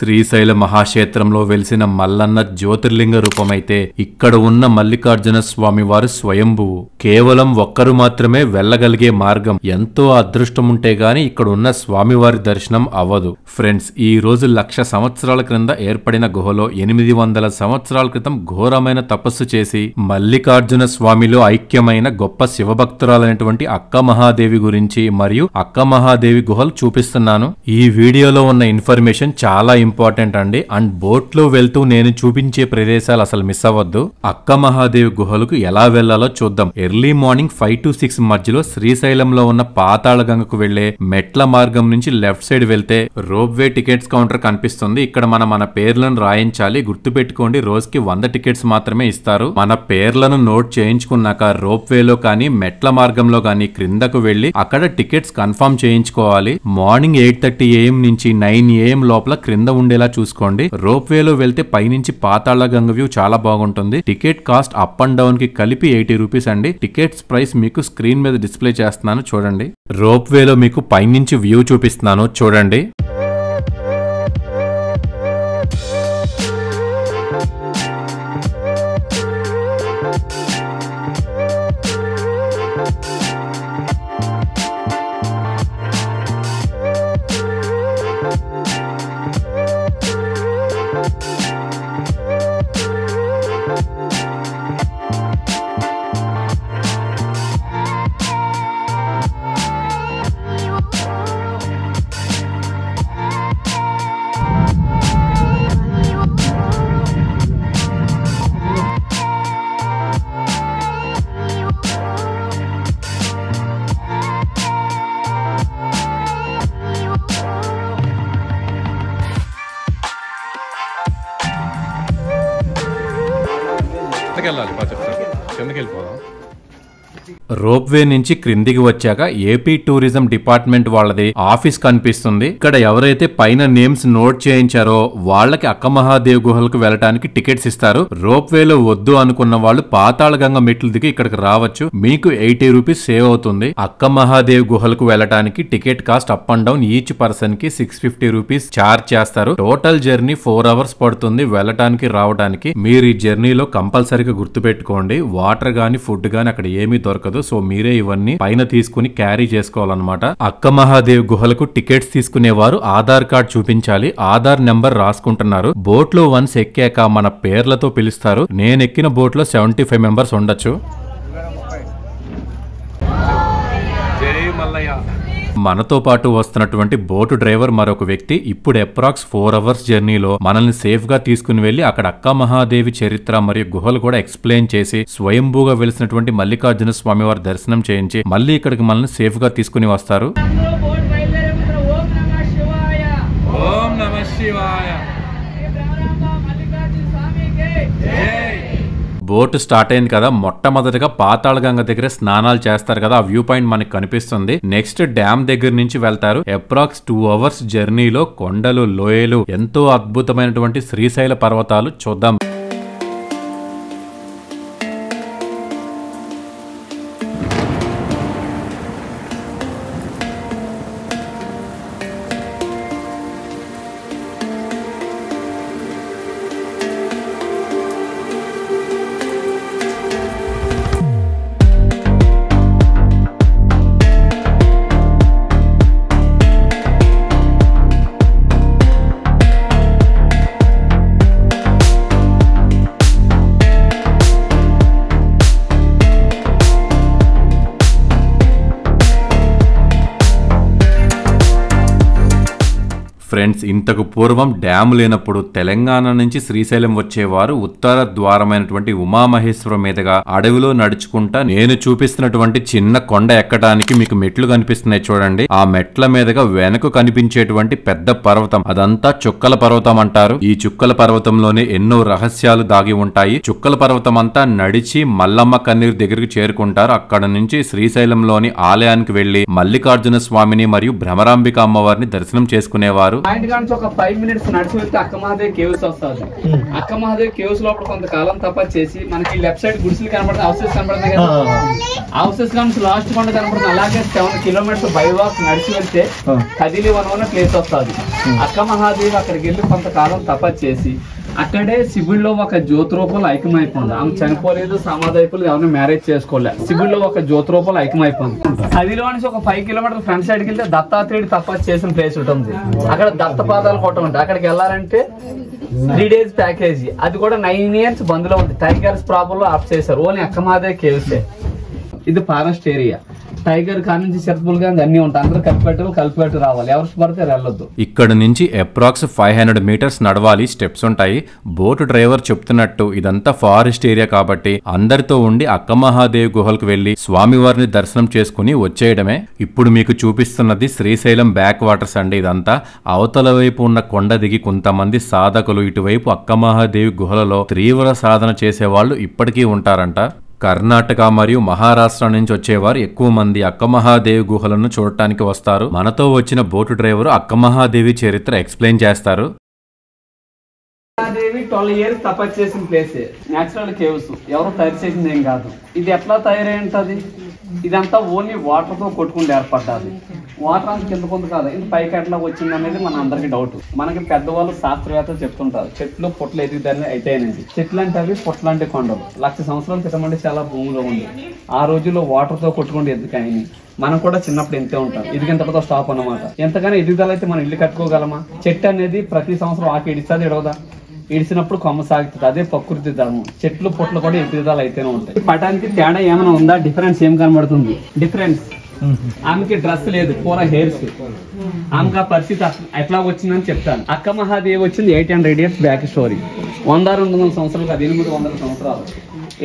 శ్రీశైల మహాక్షేత్రంలో వెలిసిన మల్లన్న జ్యోతిర్లింగ రూపమైతే ఇక్కడ ఉన్న మల్లికార్జున స్వామి వారు స్వయంభువు. కేవలం ఒక్కరు మాత్రమే వెళ్లగలిగే మార్గం. ఎంతో అదృష్టముంటే గాని ఇక్కడ ఉన్న స్వామివారి దర్శనం అవ్వదు. ఫ్రెండ్స్, ఈ రోజు 1,00,000 సంవత్సరాల క్రింద ఏర్పడిన గుహలో 800 సంవత్సరాల క్రితం ఘోరమైన తపస్సు చేసి మల్లికార్జున స్వామిలో ఐక్యమైన గొప్ప శివభక్తురాలైనటువంటి అక్క మహాదేవి గురించి మరియు అక్క మహాదేవి గుహలు చూపిస్తున్నాను. ఈ వీడియోలో ఉన్న ఇన్ఫర్మేషన్ చాలా ఇంపార్టెంట్ అండి. అండ్ బోట్ లో వెళ్తూ నేను చూపించే ప్రదేశాలు అసలు మిస్ అవ్వద్దు. అక్క మహాదేవి గుహలకు ఎలా వెళ్లాలో చూద్దాం. ఎర్లీ మార్నింగ్ 5 to 6 మధ్యలో శ్రీశైలంలో ఉన్న పాతాళ గంగకు వెళ్లే మెట్ల మార్గం నుంచి లెఫ్ట్ సైడ్ వెళ్తే రోప్వే టికెట్స్ కౌంటర్ కనిపిస్తుంది. ఇక్కడ మన పేర్లను రాయించాలి. గుర్తుపెట్టుకోండి, రోజుకి 100 టికెట్స్ మాత్రమే ఇస్తారు. మన పేర్లను నోట్ చేయించుకున్నాక రోప్వేలో కానీ మెట్ల మార్గంలో కానీ క్రిందకు వెళ్లి అక్కడ టికెట్స్ కన్ఫర్మ్ చేయించుకోవాలి. మార్నింగ్ 8:30 AM నుంచి 9 AM లోపల క్రింద ఉండేలా చూసుకోండి. రోప్వేలో వెళ్తే పైనుంచి పాతాళ గంగ వ్యూ చాలా బాగుంటుంది. Ticket cost up and down కి కలిపి 80 రూపీస్ అండి. టికెట్స్ ప్రైస్ మీకు స్క్రీన్ మీద డిస్ప్లే చేస్తున్నాను చూడండి. రోప్వేలో మీకు పైనుంచి వ్యూ చూపిస్తున్నాను చూడండి. రోప్వే నుంచి క్రిందికి వచ్చాక ఏపీ టూరిజం డిపార్ట్మెంట్ వాళ్ళది ఆఫీస్ కనిపిస్తుంది. ఇక్కడ ఎవరైతే పైన నేమ్స్ నోట్ చేయించారో వాళ్ళకి అక్క మహాదేవ్ గుహలకు వెళ్ళడానికి టికెట్స్ ఇస్తారు. రోప్వేలో వద్దు అనుకున్న వాళ్ళు పాతాళ గంగ మెట్లు దిగి ఇక్కడికి రావచ్చు. మీకు 80 రూపీస్ సేవ్ అవుతుంది. అక్క మహాదేవ్ గుహలకు వెళ్ళడానికి ticket cost up and down each person కి 650 రూపీస్ చార్జ్ చేస్తారు. టోటల్ జర్నీ 4 hours పడుతుంది వెళ్ళటానికి రావడానికి. మీరు ఈ జర్నీలో కంపల్సరీగా గుర్తుపెట్టుకోండి, వాటర్ గానీ ఫుడ్ గానీ అక్కడ ఏమీ దొరకదు. సో మీరే ఇవన్నీ పైన తీసుకుని క్యారీ చేసుకోవాలన్నమాట. అక్క మహాదేవ్ గుహలకు టికెట్స్ తీసుకునేవారు ఆధార్ కార్డ్ చూపించాలి. ఆధార్ నెంబర్ రాసుకుంటున్నారు. బోట్ లో వన్స్ ఎక్కాక మన పేర్లతో పిలుస్తారు. నేను ఎక్కిన బోట్ లో 75 మెంబర్స్ ఉండొచ్చు. మనతో పాటు వస్తున్నటువంటి బోటు డ్రైవర్ మరొక వ్యక్తి. ఇప్పుడు అప్రాక్స్ 4 hours జర్నీలో మనల్ని సేఫ్ గా తీసుకుని వెళ్లి అక్కడ అక్క మహాదేవి చరిత్ర మరియు గుహలు కూడా ఎక్స్ప్లెయిన్ చేసి స్వయంభూగా వెలిసినటువంటి మల్లికార్జున స్వామి వారి దర్శనం చేయించి మళ్ళీ ఇక్కడికి మనల్ని సేఫ్ గా తీసుకుని వస్తారు. బోట్ స్టార్ట్ అయింది కదా. మొట్టమొదటిగా పాతాళ గంగ దగ్గర స్నానాలు చేస్తారు కదా, ఆ వ్యూ పాయింట్ మనకి కనిపిస్తుంది. నెక్స్ట్ డ్యామ్ దగ్గర నుంచి వెళ్తారు. అప్రాక్స్ 2 hours జర్నీలో కొండలు, లోయలు, ఎంతో అద్భుతమైనటువంటి శ్రీశైల పర్వతాలు చూద్దాం. ఫ్రెండ్స్, ఇంతకు పూర్వం డ్యామ్ లేనప్పుడు తెలంగాణ నుంచి శ్రీశైలం వచ్చేవారు ఉత్తర ద్వారమైనటువంటి ఉమామహేశ్వరం మీదుగా అడవిలో నడుచుకుంటా నేను చూపిస్తున్నటువంటి చిన్న కొండ ఎక్కడానికి మీకు మెట్లు కనిపిస్తున్నాయి చూడండి. ఆ మెట్ల మీదుగా వెనక కనిపించేటువంటి పెద్ద పర్వతం అదంతా చుక్కల పర్వతం అంటారు. ఈ చుక్కల పర్వతంలోనే ఎన్నో రహస్యాలు దాగి ఉంటాయి. చుక్కల పర్వతం అంతా నడిచి మల్లమ్మ కన్నీరు దగ్గరికి చేరుకుంటారు. అక్కడ నుంచి శ్రీశైలంలోని ఆలయానికి వెళ్లి మల్లికార్జున స్వామిని మరియు భ్రమరాంబిక అమ్మవారిని దర్శనం చేసుకునేవారు. చేస్తున్నారు. ఒక 5 minutes నడిచి వెళ్తే అక్క మహాదేవ్ కేవ్స్ వస్తుంది. అక్క మహాదేవ్ కేవ్స్ లోపల కొంతకాలం తపస్సు చేసి మనకి లెఫ్ట్ సైడ్ గుడిసెలు కనబడుతుంది, హౌసెస్ కనబడుతుంది కదా, హౌసెస్ నుంచి లాస్ట్ కొండ కనబడుతుంది. అలాగే 7 kilometers బై వాక్ నడిచి వెళ్తే కదిలి వనం ప్లేస్ వస్తుంది. అక్క మహాదేవ్ అక్కడికి వెళ్ళి కొంతకాలం తపస్సు చేసి అక్కడే శివుడిలో ఒక జ్యోతి రూపాలు ఐక్యమైపోయింది. ఆమె చనిపోలేదు, సమాధి అయిపోలేదు, ఎవరిని మ్యారేజ్ చేసుకోలేదు. శివుడిలో ఒక జ్యోతి రూపాలు ఐక్యమైపోయింది. కదిలో నుంచి ఒక 5 kilometers ఫ్రంట్ సైడ్కి వెళ్తే దత్తాత్రేయుడు తపస్సు చేసిన ప్లేస్ ఉంటుంది. అక్కడ దత్త పాదాలు కొట్ట ఉంటాయి. అక్కడికి వెళ్ళాలంటే 3 days ప్యాకేజీ, అది కూడా 9 years బంద్లో ఉంది. టైగర్స్ ప్రాబ్లం ఆఫ్ చేశారు. ఓన్లీ అక్క మహాదేవ్ కేవ్సే. ఇది ఫారెస్ట్ ఏరియా. టైగర్ కాడ నుంచి చెరుపులు కానీ అన్ని ఉంటాయి. అందరూ కలిపెట్టు రావాలి, ఎవరు పడితే వెళ్ళొద్దు. ఇక్కడ నుంచి అప్రాక్స్ 500 meters నడవాలి, స్టెప్స్ ఉంటాయి. బోట్ డ్రైవర్ చెప్తున్నట్టు ఇదంతా ఫారెస్ట్ ఏరియా కాబట్టి అందరితో ఉండి అక్క మహాదేవి గుహలకు వెళ్లి స్వామివారిని దర్శనం చేసుకుని వచ్చేయడమే. ఇప్పుడు మీకు చూపిస్తున్నది శ్రీశైలం బ్యాక్ వాటర్స్ అండి. ఇదంతా అవతల వైపు ఉన్న కొండ దిగి కొంతమంది సాధకులు ఇటువైపు అక్క మహాదేవి గుహలలో తీవ్ర సాధన చేసేవాళ్ళు ఇప్పటికీ ఉంటారంట. కర్ణాటక మరియు మహారాష్ట్ర నుంచి వచ్చేవారు ఎక్కువ మంది అక్క మహాదేవి గుహలను చూడటానికి వస్తారు. మనతో వచ్చిన బోటు డ్రైవర్ అక్క మహాదేవి చరిత్ర ఎక్స్ప్లెయిన్ చేస్తారు. మహాదేవి 12 years తపస్సు చేసిన ప్లేస్. నేచురల్ కేవ్స్, ఎవరు తయారు చేసింది ఏం కాదు. ఇది ఎట్లా తయారై ఉంటది? ఇదంతా ఓన్లీ వాటర్ తో కొట్టుకుని ఏర్పడ్డది. వాటర్ అంత కింద కొంత కాదు, ఇది పైకి ఎట్లా వచ్చింది అనేది మన అందరికి డౌట్. మనకి పెద్దవాళ్ళు శాస్త్రవేత్తలు చెప్తుంటారు చెట్లు పుట్టలు ఎదుగుదల అయితేనండి. చెట్లు అంటే అవి పుట్టలు అంటే కొండలు. 1,00,000 సంవత్సరాల క్రితం అంటే చాలా భూమిలో ఉంది. ఆ రోజుల్లో వాటర్ తో కొట్టుకుంటే ఎదుగుతాయని మనం కూడా చిన్నప్పుడు ఎంతే ఉంటాం. ఎదిగినంతటితో స్టాప్ అన్నమాట. ఎంతగానో ఎదుగుదల అయితే మనం ఇల్లు కట్టుకోగలమా? చెట్టు అనేది ప్రతి సంవత్సరం ఆకి ఇడిస్తుంది, ఎడవదా? ఇడిసినప్పుడు కొమ్మ సాగుతుంది. అదే ప్రకృతి ధర్మం. చెట్లు పుట్టలు కూడా ఎదుగుదల అయితేనే ఉంటాయి. పటానికి తేడా ఏమైనా ఉందా? డిఫరెన్స్ ఏం కనబడుతుంది? డిఫరెన్స్ ఆమెకి డ్రెస్ లేదు, పూర హెయిర్స్. ఆమెకు ఆ పరిస్థితి ఎట్లా వచ్చిందని చెప్తాను. అక్క మహాదేవి వచ్చింది 800 years బ్యాక్ స్టోరీ. 100-200 సంవత్సరాలు కాదు, 800 సంవత్సరాలు.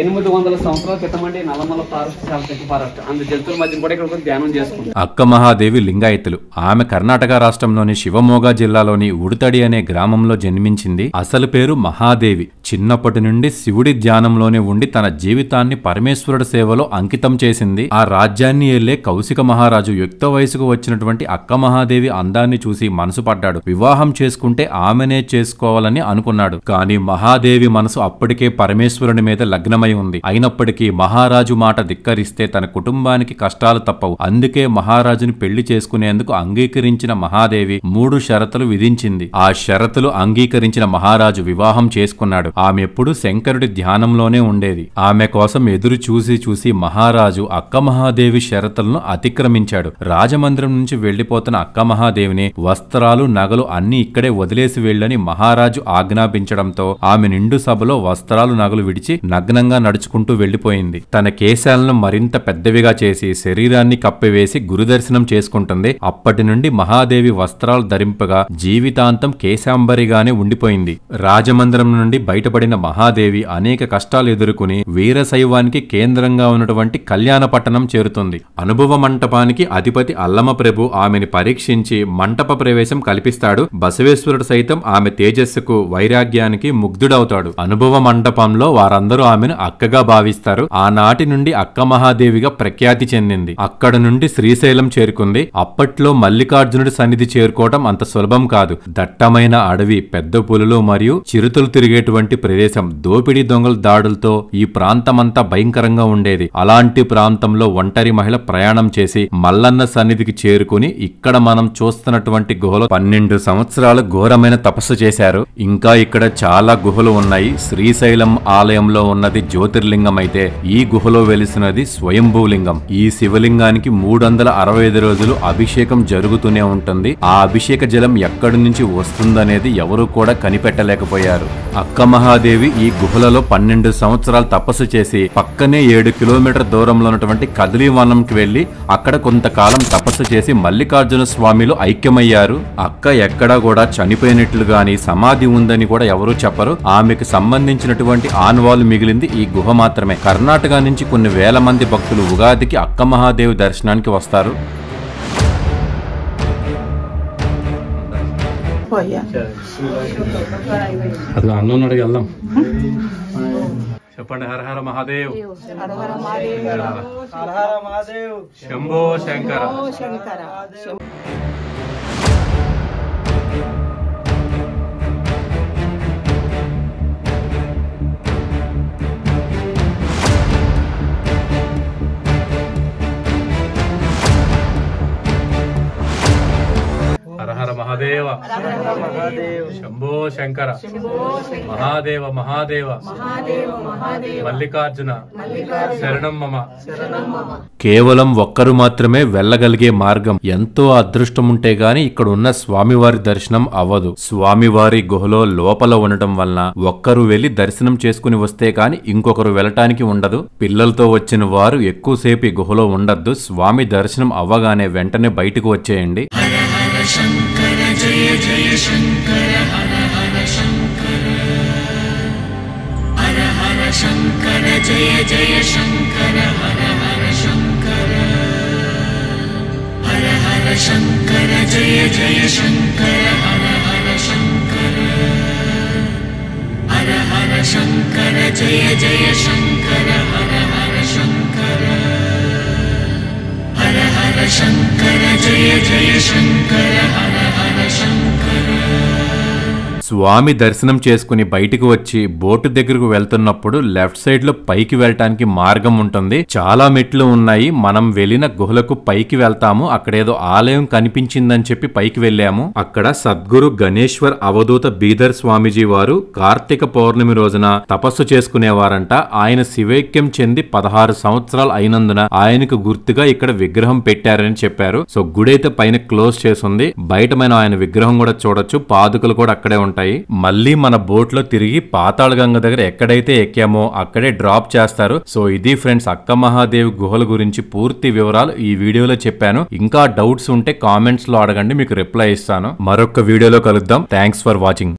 800 సంవత్సరాల క్రితం అంటే నల్లమల్ల ఫారెస్ట్ చాలా పెద్ద ఫారెస్ట్. అందు జంతువుల మధ్య కూడా ఇక్కడ ధ్యానం చేసుకుంటారు. అక్క మహాదేవి లింగాయతులు. ఆమె కర్ణాటక రాష్ట్రంలోని శివమోగా జిల్లాలోని ఉడతడి అనే గ్రామంలో జన్మించింది. అసలు పేరు మహాదేవి. చిన్నప్పటి నుండి శివుడి ధ్యానంలోనే ఉండి తన జీవితాన్ని పరమేశ్వరుడి సేవలో అంకితం చేసింది. ఆ రాజ్యాన్ని ఏలే కౌశిక మహారాజు యుక్త వయసుకు వచ్చినటువంటి అక్క మహాదేవి అందాన్ని చూసి మనసు పడ్డాడు. వివాహం చేసుకుంటే ఆమెనే చేసుకోవాలని అనుకున్నాడు. కానీ మహాదేవి మనసు అప్పటికే పరమేశ్వరుని మీద లగ్నమై ఉంది. అయినప్పటికీ మహారాజు మాట ధిక్కరిస్తే తన కుటుంబానికి కష్టాలు తప్పవు. అందుకే మహారాజుని పెళ్లి చేసుకునేందుకు అంగీకరించిన మహాదేవి 3 షరతులు విధించింది. ఆ షరతులు అంగీకరించిన మహారాజు వివాహం చేసుకున్నాడు. ఆమె ఎప్పుడు శంకరుడి ధ్యానంలోనే ఉండేది. ఆమె కోసం ఎదురు చూసి మహారాజు అక్క మహాదేవి షరతులను అతిక్రమించాడు. రాజమందిరం నుంచి వెళ్లిపోతున్న అక్క మహాదేవిని వస్త్రాలు నగలు అన్ని ఇక్కడే వదిలేసి వెళ్లని మహారాజు ఆజ్ఞాపించడంతో ఆమె నిండు సభలో వస్త్రాలు నగలు విడిచి నగ్నంగా నడుచుకుంటూ వెళ్లిపోయింది. తన కేశాలను మరింత పెద్దవిగా చేసి శరీరాన్ని కప్పివేసి గురుదర్శనం చేసుకుంటుంది. అప్పటి నుండి మహాదేవి వస్త్రాలు ధరింపగా జీవితాంతం కేశాంబరిగానే ఉండిపోయింది. రాజమందిరం నుండి బయటపడిన మహాదేవి అనేక కష్టాలు ఎదుర్కొని వీరశైవానికి కేంద్రంగా ఉన్నటువంటి కళ్యాణపట్టణం చేరుతుంది. అనుభవ మంటపానికి అధిపతి అల్లమ ప్రభు ఆమెని పరీక్షించి మంటప ప్రవేశం కల్పిస్తాడు. బసవేశ్వరుడు సైతం ఆమె తేజస్సుకు వైరాగ్యానికి ముగ్ధుడవుతాడు. అనుభవ మంటపంలో వారందరూ ఆమెను అక్కగా భావిస్తారు. ఆనాటి నుండి అక్క మహాదేవిగా ప్రఖ్యాతి చెందింది. అక్కడ నుండి శ్రీశైలం చేరుకుంది. అప్పట్లో మల్లికార్జునుడి సన్నిధి చేరుకోవడం అంత సులభం కాదు. దట్టమైన అడవి, పెద్ద పులులు మరియు చిరుతలు తిరిగేటువంటి ప్రదేశం. దోపిడీ దొంగల దాడులతో ఈ ప్రాంతమంతా భయంకరంగా ఉండేది. అలాంటి ప్రాంతంలో ఒంటరి మహిళ ప్రయాణం చేసి మల్లన్న సన్నిధికి చేరుకుని ఇక్కడ మనం చూస్తున్నటువంటి గుహలో 12 సంవత్సరాలు ఘోరమైన తపస్సు చేశారు. ఇంకా ఇక్కడ చాలా గుహలు ఉన్నాయి. శ్రీశైలం ఆలయంలో ఉన్నది జ్యోతిర్లింగం అయితే ఈ గుహలో వెలిసినది స్వయంభూలింగం. ఈ శివలింగానికి 365 రోజులు అభిషేకం జరుగుతూనే ఉంటుంది. ఆ అభిషేక జలం ఎక్కడి నుంచి వస్తుందనేది ఎవరూ కూడా కనిపెట్టలేకపోయారు. అక్క మహాదేవి ఈ గుహలలో 12 సంవత్సరాలు తపస్సు చేసి పక్కనే 7 కిలోమీటర్ దూరంలో ఉన్నటువంటి కదిలీవనంకి వెళ్లి అక్కడ కొంతకాలం తపస్సు చేసి మల్లికార్జున స్వామిలో ఐక్యమయ్యారు. అక్క ఎక్కడా కూడా చనిపోయినట్లు గాని సమాధి ఉందని కూడా ఎవరూ చెప్పరు. ఆమెకు సంబంధించినటువంటి ఆనవాళ్లు మిగిలింది ఈ గుహ మాత్రమే. కర్ణాటక నుంచి కొన్ని వేల మంది భక్తులు ఉగాదికి అక్క మహాదేవి దర్శనానికి వస్తారు. అట్లా అన్నోడికి వెళ్దాం. చెప్పండి. హర హర మహాదేవ్, శంభో శంకర. శంభో శంకర మహాదేవ మహాదేవ మల్లికార్జున శరణం మమ. కేవలం ఒక్కరు మాత్రమే వెళ్ళగలిగే మార్గం. ఎంతో అదృష్టం ఉంటే గాని ఇక్కడ ఉన్న స్వామివారి దర్శనం అవ్వదు. స్వామివారి గుహలో లోపల ఉండటం వలన ఒక్కరు వెళ్లి దర్శనం చేసుకుని వస్తే కాని ఇంకొకరు వెళ్ళటానికి ఉండదు. పిల్లలతో వచ్చిన వారు ఎక్కువసేపు ఈ గుహలో ఉండద్దు. స్వామి దర్శనం అవ్వగానే వెంటనే బయటకు వచ్చేయండి. శంకర జయ జయ శంకర హర హర శంకర హర హర శంకర జయ జయ శంకర హర హర శంకర హర హర శంకర జయ జయ శంకర హర హర శంకర హర హర శంకర జయ జయ శంకర హర హర శంకర హర హర శంకర జయ జయ శంకర హర హర శంకర. స్వామి దర్శనం చేసుకుని బయటికి వచ్చి బోటు దగ్గరకు వెళ్తున్నప్పుడు లెఫ్ట్ సైడ్ లో పైకి వెళ్ళటానికి మార్గం ఉంటుంది. చాలా మెట్లు ఉన్నాయి. మనం వెళ్ళిన గుహలకు పైకి వెళ్తాము. అక్కడేదో ఆలయం కనిపించిందని చెప్పి పైకి వెళ్ళాము. అక్కడ సద్గురు గణేశ్వర్ అవధూత బీదర్ స్వామీజీ వారు కార్తీక పౌర్ణమి రోజున తపస్సు చేసుకునేవారంట. ఆయన శివైక్యం చెంది 16 సంవత్సరాలు అయినందున ఆయనకు గుర్తుగా ఇక్కడ విగ్రహం పెట్టారని చెప్పారు. సో గుడి అయితే పైన క్లోజ్ చేసింది. బయట మనం ఆయన విగ్రహం కూడా చూడొచ్చు. పాదుకలు కూడా అక్కడే ఉంటాయి. మళ్ళీ మన బోట్ లో తిరిగి పాతాళ గంగ దగ్గర ఎక్కడైతే ఎక్కామో అక్కడే డ్రాప్ చేస్తారు. సో ఇది ఫ్రెండ్స్ అక్క మహాదేవి గుహల గురించి పూర్తి వివరాలు ఈ వీడియోలో చెప్పాను. ఇంకా డౌట్స్ ఉంటే కామెంట్స్ లో అడగండి, మీకు రిప్లై ఇస్తాను. మరొక వీడియోలో కలుద్దాం. Thanks for watching.